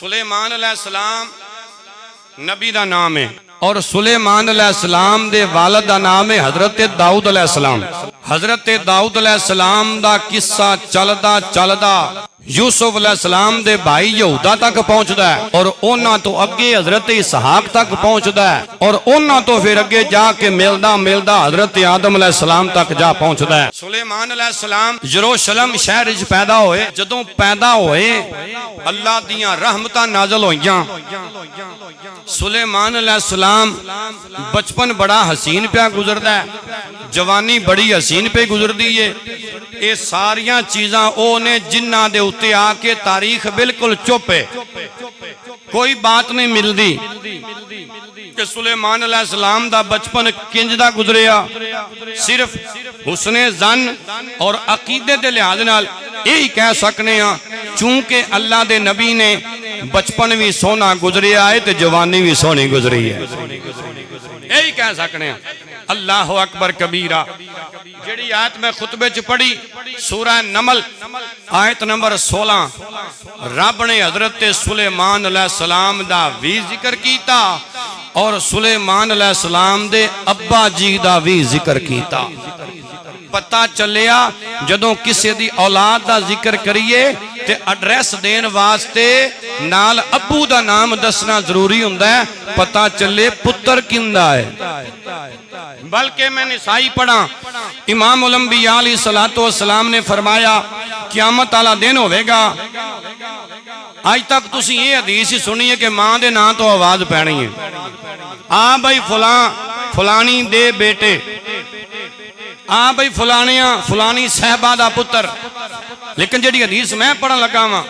सुलेमान अलैहिस्सलाम नबी दा नाम है और सुलेमान अलैहिस्सलाम दे वालिद दा नाम है हजरत दाऊद अलैहिस्सलाम। हजरत दाऊद अलैहिस्सलाम दा किस्सा चलदा चलदा यूसुफ अलैहिस्सलाम दे भाई यहूदा तक पहुंचदा है और उन्हां तो अगे हजरत इसहाक तक पहुंचदा है और उन्हां तो फिर अगे जाके मिलदा मिलदा हजरत आदम अलैहिस्सलाम तक जा पहुंचदा है। सुलेमान अलैहिस्सलाम यरूशलेम शहर विच पैदा होए। जदों पैदा होए अल्लाह दियां रहमतां नाज़िल होईयां। सुलेमान अलैहिस्सलाम बचपन बड़ा हसीन पिया गुजरदा है, जवानी बड़ी हसीन पे गुजरदी है। ये सारियां चीज़ां ओ ने जिन्हां दे उत्ते आके तारीख बिल्कुल चुप है, कोई बात नहीं मिलती कि सुलेमान अलैहिस्सलाम दा बचपन किंज दा गुजरिया। सिर्फ हुस्ने जन और अकीदे दे लिहाज नाल यही कह सकने हां चूंकि अल्लाह दे नबी ने बचपन भी सोहना गुजरिया है ते जवानी भी सोहनी गुजरी है, यही कह सकने हां। अल्लाह अकबर कबीरा। जेड़ी आयत मैं खुतबे च पढ़ी सूरह नमल आयत नंबर 16, रब ने हजरत सुलेमान अलैहिस्सलाम दा भी जिक्र कीता और सुलेमान अलैहिस्सलाम दे अब्बा जी दा भी जिक्र कीता। पता चलिया जदों किसी दी औलाद दा जिक्र करिए ते एड्रैस देन वास्ते नाल अबू दा नाम दसना जरूरी हुंदा है, पता चले पुत्र किंदा है। बल्कि मैं निसाई पढ़ा, इमाम उल अंबिया अलैहिस्सलातु वस्सलाम ने फरमाया क़यामत वाला दिन होवेगा। आज तक तुसी ये हदीस ही सुनी है कि मां दे नां तो आवाज पैनी है, आ भाई फलानी दे बेटे, आ भाई फलानी साहबा दा पुत्र। लेकिन जी हदीस मैं पढ़न लगा वा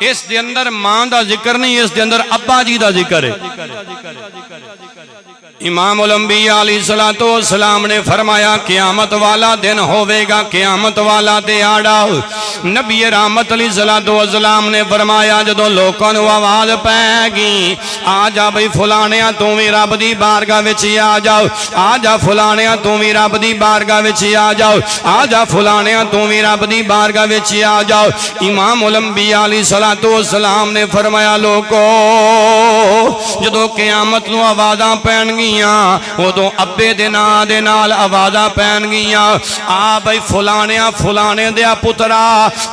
इस दे अंदर मां दा जिक्र नहीं, इस दे अंदर अब्बा जी दा जिक्र है। इमाम उल अंबिया अलैहिस्सलातु वस्सलाम ने फरमाया क़यामत वाला दिन होवेगा, क़यामत वाला दिहाड़ा। नबी रहमत अलैहिस्सलातु वस्सलाम ने फरमाया जदों लोकां नूं आवाज़ पैगी आ जा बई फलाणिया तू भी रब दी बारगाह विच आ जाओ, आ जा फलाणिया तू भी रब दी बारगाह विच आ जाओ, आ जा फलाणिया तू भी रब दी बारगाह विच आ जाओ। इमाम उल अंबिया अलैहिस्सलातु वस्सलाम ने फरमाया लोको जदों क़यामत नूं आवाज़ां पैणगी उदों अब्बे दे नां दे नाल आवाज़ां पैणगियां, आ बई फलाणिया फलाणे दिया पुत्रा,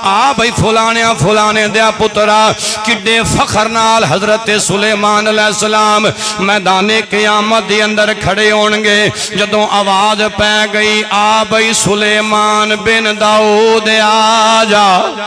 आ बई फलाणिया फलाणे दिया पुत्रा। किड्डे फखर नाल हजरत सुलेमान अलैहिस्सलाम मैदाने क़यामत दे अंदर खड़े होणगे जदों आवाज़ पै गई आ बई सुलेमान बिन दाऊद आ जा।